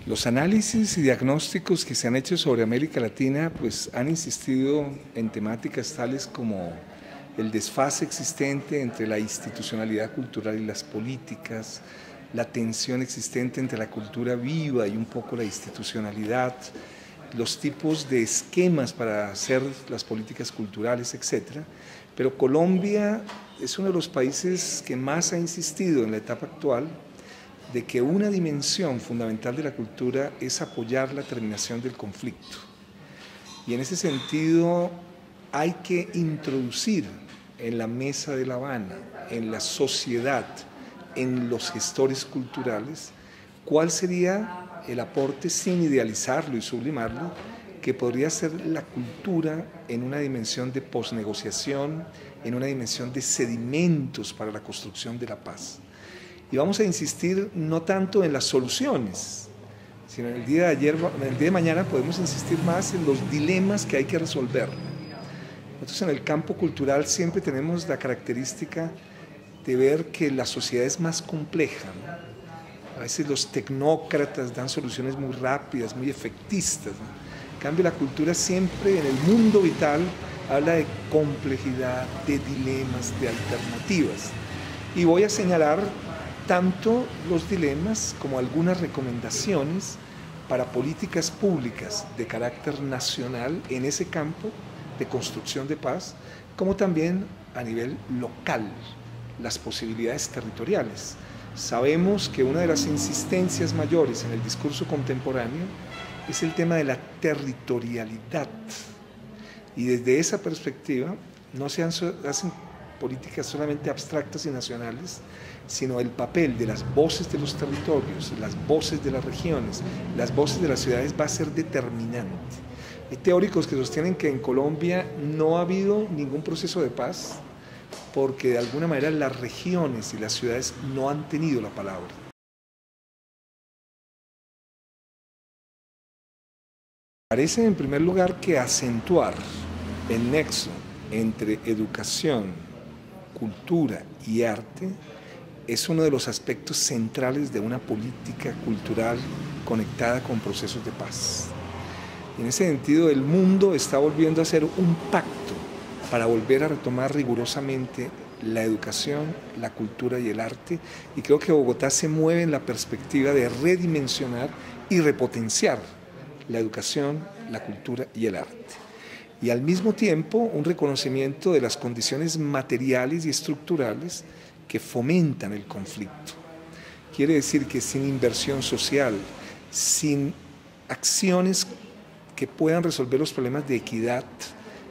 Los análisis y diagnósticos que se han hecho sobre América Latina pues, han insistido en temáticas tales como el desfase existente entre la institucionalidad cultural y las políticas, la tensión existente entre la cultura viva y un poco la institucionalidad, los tipos de esquemas para hacer las políticas culturales, etc. Pero Colombia es uno de los países que más ha insistido en la etapa actual de que una dimensión fundamental de la cultura es apoyar la terminación del conflicto. Y en ese sentido hay que introducir en la mesa de La Habana, en la sociedad, en los gestores culturales, cuál sería el aporte, sin idealizarlo y sublimarlo, que podría ser la cultura en una dimensión de posnegociación, en una dimensión de sedimentos para la construcción de la paz. Y vamos a insistir no tanto en las soluciones, sino en el día de mañana podemos insistir más en los dilemas que hay que resolver. Nosotros en el campo cultural siempre tenemos la característica de ver que la sociedad es más compleja, ¿no? A veces los tecnócratas dan soluciones muy rápidas, muy efectistas, ¿no? En cambio la cultura siempre en el mundo vital habla de complejidad, de dilemas, de alternativas. Y voy a señalar tanto los dilemas como algunas recomendaciones para políticas públicas de carácter nacional en ese campo de construcción de paz, como también a nivel local, las posibilidades territoriales. Sabemos que una de las insistencias mayores en el discurso contemporáneo es el tema de la territorialidad, y desde esa perspectiva no se hacen políticas solamente abstractas y nacionales, sino el papel de las voces de los territorios, las voces de las regiones, las voces de las ciudades va a ser determinante. Hay teóricos que sostienen que en Colombia no ha habido ningún proceso de paz porque de alguna manera las regiones y las ciudades no han tenido la palabra. Parece en primer lugar que acentuar el nexo entre educación, cultura y arte es uno de los aspectos centrales de una política cultural conectada con procesos de paz. En ese sentido, el mundo está volviendo a hacer un pacto para volver a retomar rigurosamente la educación, la cultura y el arte, y creo que Bogotá se mueve en la perspectiva de redimensionar y repotenciar la educación, la cultura y el arte. Y al mismo tiempo un reconocimiento de las condiciones materiales y estructurales que fomentan el conflicto. Quiere decir que sin inversión social, sin acciones que puedan resolver los problemas de equidad,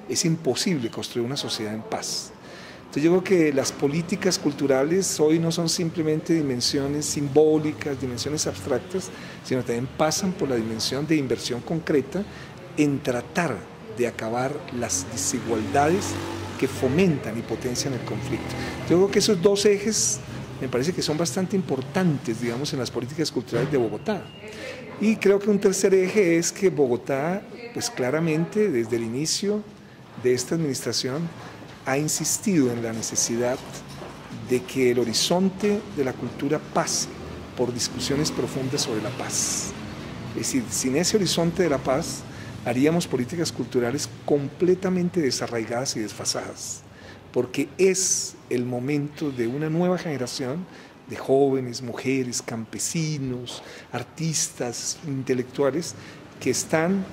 es imposible construir una sociedad en paz. Entonces yo creo que las políticas culturales hoy no son simplemente dimensiones simbólicas, dimensiones abstractas, sino también pasan por la dimensión de inversión concreta en tratar de acabar las desigualdades que fomentan y potencian el conflicto. Yo creo que esos dos ejes me parece que son bastante importantes, digamos, en las políticas culturales de Bogotá. Y creo que un tercer eje es que Bogotá, pues claramente desde el inicio de esta administración, ha insistido en la necesidad de que el horizonte de la cultura pase por discusiones profundas sobre la paz. Es decir, sin ese horizonte de la paz, haríamos políticas culturales completamente desarraigadas y desfasadas, porque es el momento de una nueva generación de jóvenes, mujeres, campesinos, artistas, intelectuales que están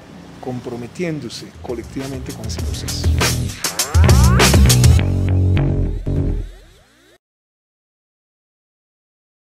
comprometiéndose colectivamente con ese proceso.